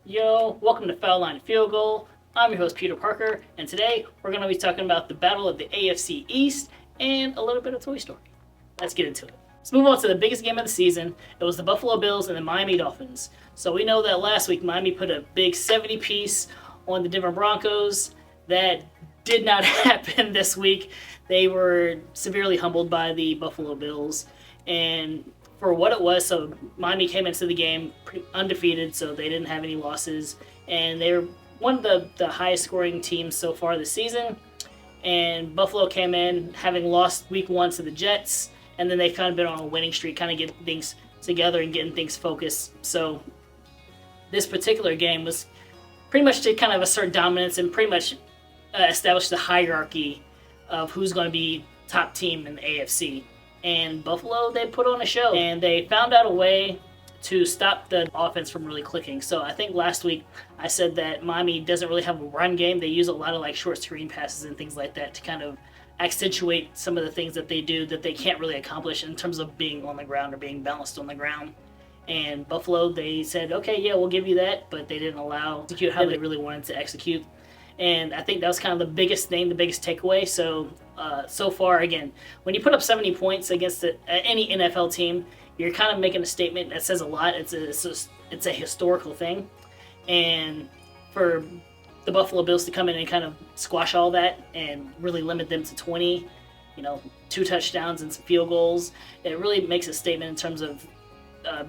Yo, welcome to Foul Line Field Goal. I'm your host Peter Parker, and today we're going to be talking about the battle of the AFC East and a little bit of Toy Story. Let's get into it. Let's move on to the biggest game of the season. It was the Buffalo Bills and the Miami Dolphins. So we know that last week Miami put a big 70-piece on the Denver Broncos. That did not happen this week. They were severely humbled by the Buffalo Bills, and for what it was, so Miami came into the game undefeated, so they didn't have any losses, and they were one of the highest scoring teams so far this season. And Buffalo came in having lost week 1 to the Jets, and then they've kind of been on a winning streak, kind of getting things together and getting things focused. So this particular game was pretty much to kind of assert dominance and pretty much establish the hierarchy of who's going to be top team in the AFC. And Buffalo, they put on a show, and they found out a way to stop the offense from really clicking. So I think last week I said that Miami doesn't really have a run game. They use a lot of like short screen passes and things like that to kind of accentuate some of the things that they do that they can't really accomplish in terms of being on the ground or being balanced on the ground. And Buffalo, they said, okay, yeah, we'll give you that, but they didn't allow execute how they really wanted to execute. And I think that was kind of the biggest thing, the biggest takeaway. So far, again, when you put up 70 points against any NFL team, you're kind of making a statement that says a lot. It's a historical thing. And for the Buffalo Bills to come in and kind of squash all that and really limit them to 20, 2 touchdowns and some field goals, it really makes a statement in terms of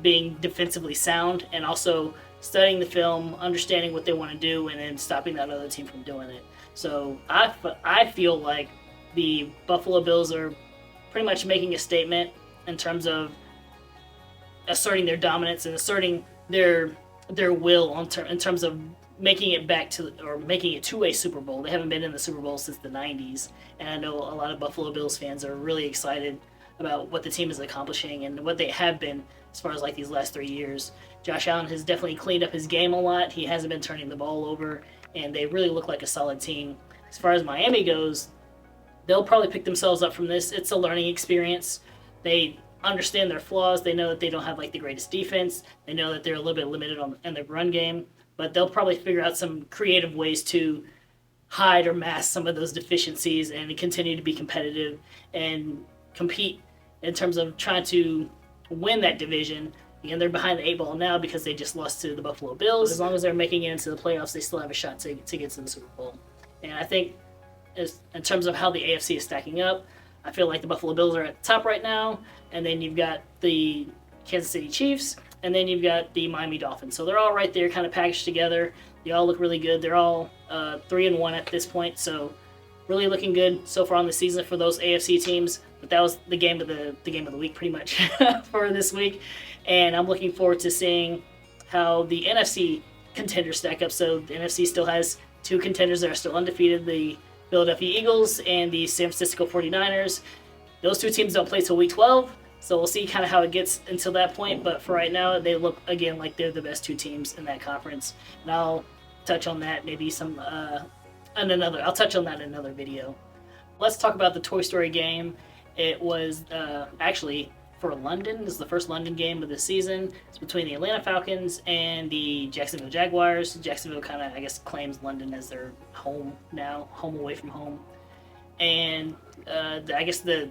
being defensively sound and also studying the film, understanding what they want to do, and then stopping that other team from doing it. So I feel like the Buffalo Bills are pretty much making a statement in terms of asserting their dominance and asserting their will in terms of making it back to, or making it to a Super Bowl. They haven't been in the Super Bowl since the 90s, and I know a lot of Buffalo Bills fans are really excited about what the team is accomplishing and what they have been as far as like these last 3 years. Josh Allen has definitely cleaned up his game a lot. He hasn't been turning the ball over, and they really look like a solid team. As far as Miami goes, they'll probably pick themselves up from this. It's a learning experience. They understand their flaws. They know that they don't have like the greatest defense. They know that they're a little bit limited in their run game, but they'll probably figure out some creative ways to hide or mask some of those deficiencies and continue to be competitive and compete in terms of trying to win that division. Again, they're behind the 8 ball now because they just lost to the Buffalo Bills. As long as they're making it into the playoffs, they still have a shot to get to the Super Bowl. And I think in terms of how the AFC is stacking up, I feel like the Buffalo Bills are at the top right now, and then you've got the Kansas City Chiefs, and then you've got the Miami Dolphins. So they're all right there, kind of packaged together. They all look really good. They're all 3-1 at this point, so really looking good so far on the season for those AFC teams. But that was the game of the week pretty much for this week, and I'm looking forward to seeing how the NFC contenders stack up. So the NFC still has 2 contenders that are still undefeated: the Philadelphia Eagles and the San Francisco 49ers. Those 2 teams don't play till week 12, so we'll see kind of how it gets until that point. But for right now, they look again like they're the best 2 teams in that conference, and I'll touch on that maybe I'll touch on that in another video. Let's talk about the Toy Story game. It was actually for London. This is the first London game of the season. It's between the Atlanta Falcons and the Jacksonville Jaguars. Jacksonville kind of, I guess, claims London as their home now, home away from home. And I guess the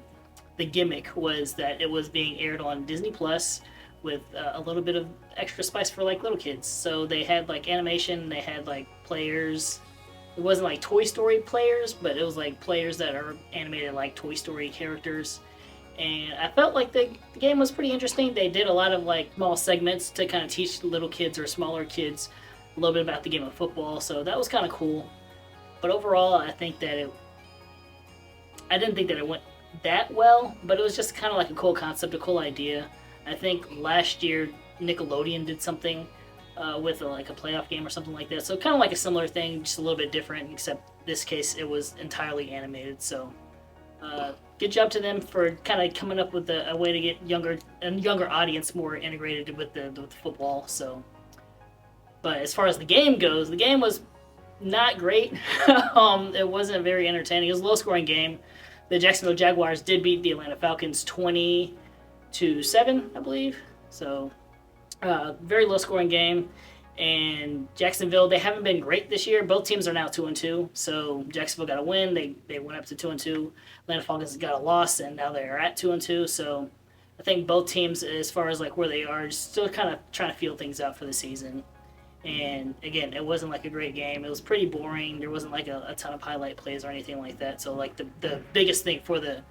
gimmick was that it was being aired on Disney Plus with a little bit of extra spice for like little kids. So they had like animation, they had like players. It wasn't like Toy Story players, but it was like players that are animated like Toy Story characters. And I felt like the game was pretty interesting. They did a lot of like small segments to kind of teach little kids or smaller kids a little bit about the game of football. So that was kind of cool. But overall, I didn't think that it went that well, but it was just kind of like a cool concept, a cool idea. I think last year Nickelodeon did something with like a playoff game or something like that. So kind of like a similar thing, just a little bit different, except this case it was entirely animated. So good job to them for kind of coming up with a way to get a younger audience more integrated with the football. So, but as far as the game goes, the game was not great. It wasn't very entertaining. It was a low-scoring game. The Jacksonville Jaguars did beat the Atlanta Falcons 20-7, I believe. So, very low-scoring game. And Jacksonville, they haven't been great this year. Both teams are now 2-2. So Jacksonville got a win. They went up to 2-2. Atlanta Falcons got a loss, and now they're at 2-2. So I think both teams, as far as like where they are, still kind of trying to feel things out for the season. And again, it wasn't like a great game. It was pretty boring. There wasn't like a ton of highlight plays or anything like that. So like the biggest thing for the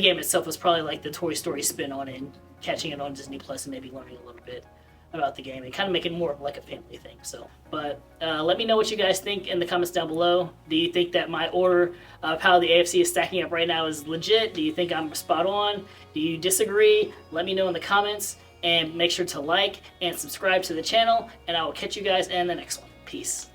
game itself was probably like the Toy Story spin on it, and catching it on Disney Plus and maybe learning a little bit about the game and kind of make it more of like a family thing. So, but let me know what you guys think in the comments down below. Do you think that my order of how the AFC is stacking up right now is legit? Do you think I'm spot on? Do you disagree? Let me know in the comments, and make sure to like and subscribe to the channel, and I will catch you guys in the next one. Peace.